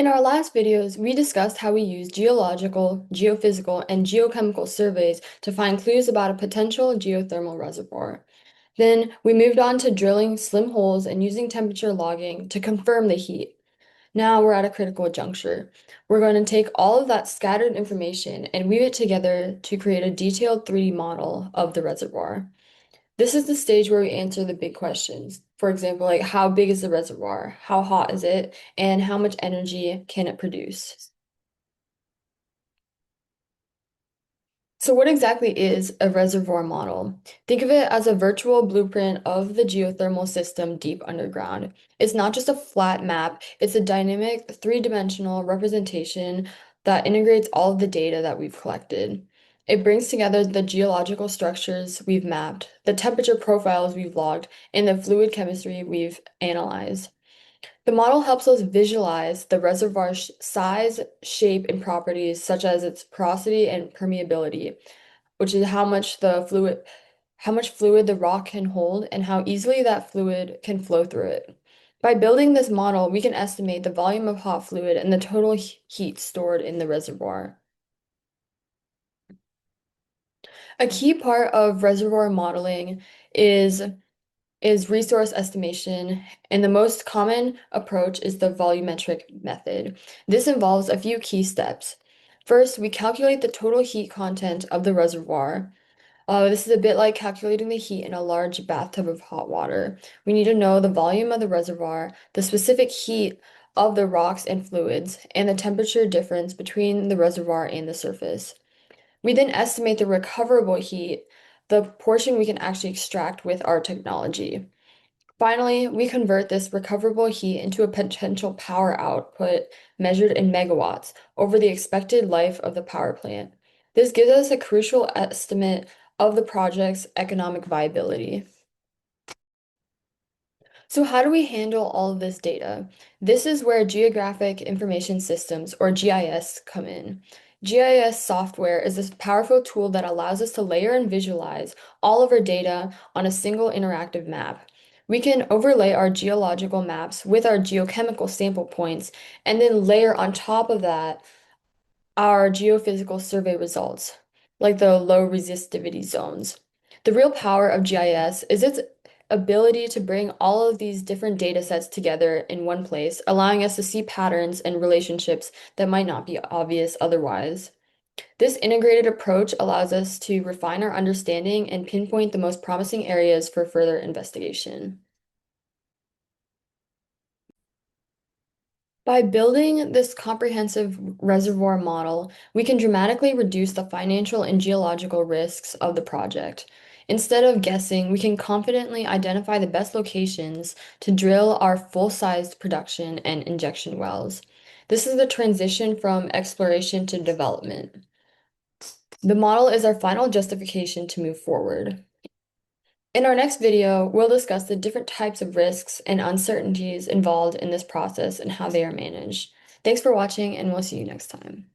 In our last videos, we discussed how we use geological, geophysical, and geochemical surveys to find clues about a potential geothermal reservoir. Then we moved on to drilling slim holes and using temperature logging to confirm the heat. Now we're at a critical juncture. We're going to take all of that scattered information and weave it together to create a detailed 3D model of the reservoir. This is the stage where we answer the big questions. For example, like how big is the reservoir? How hot is it? And how much energy can it produce? So what exactly is a reservoir model? Think of it as a virtual blueprint of the geothermal system deep underground. It's not just a flat map, it's a dynamic three-dimensional representation that integrates all of the data that we've collected. It brings together the geological structures we've mapped, the temperature profiles we've logged, and the fluid chemistry we've analyzed. The model helps us visualize the reservoir's size, shape, and properties such as its porosity and permeability, which is how much fluid the rock can hold and how easily that fluid can flow through it. By building this model, we can estimate the volume of hot fluid and the total heat stored in the reservoir. A key part of reservoir modeling is resource estimation, and the most common approach is the volumetric method. This involves a few key steps. First, we calculate the total heat content of the reservoir. This is a bit like calculating the heat in a large bathtub of hot water. We need to know the volume of the reservoir, the specific heat of the rocks and fluids, and the temperature difference between the reservoir and the surface. We then estimate the recoverable heat, the portion we can actually extract with our technology. Finally, we convert this recoverable heat into a potential power output measured in megawatts over the expected life of the power plant. This gives us a crucial estimate of the project's economic viability. So how do we handle all of this data? This is where Geographic Information Systems, or GIS, come in. GIS software is this powerful tool that allows us to layer and visualize all of our data on a single interactive map. We can overlay our geological maps with our geochemical sample points and then layer on top of that our geophysical survey results, like the low resistivity zones. The real power of GIS is its ability to bring all of these different data sets together in one place, allowing us to see patterns and relationships that might not be obvious otherwise. This integrated approach allows us to refine our understanding and pinpoint the most promising areas for further investigation. By building this comprehensive reservoir model, we can dramatically reduce the financial and geological risks of the project. Instead of guessing, we can confidently identify the best locations to drill our full-sized production and injection wells. This is the transition from exploration to development. The model is our final justification to move forward. In our next video, we'll discuss the different types of risks and uncertainties involved in this process and how they are managed. Thanks for watching, and we'll see you next time.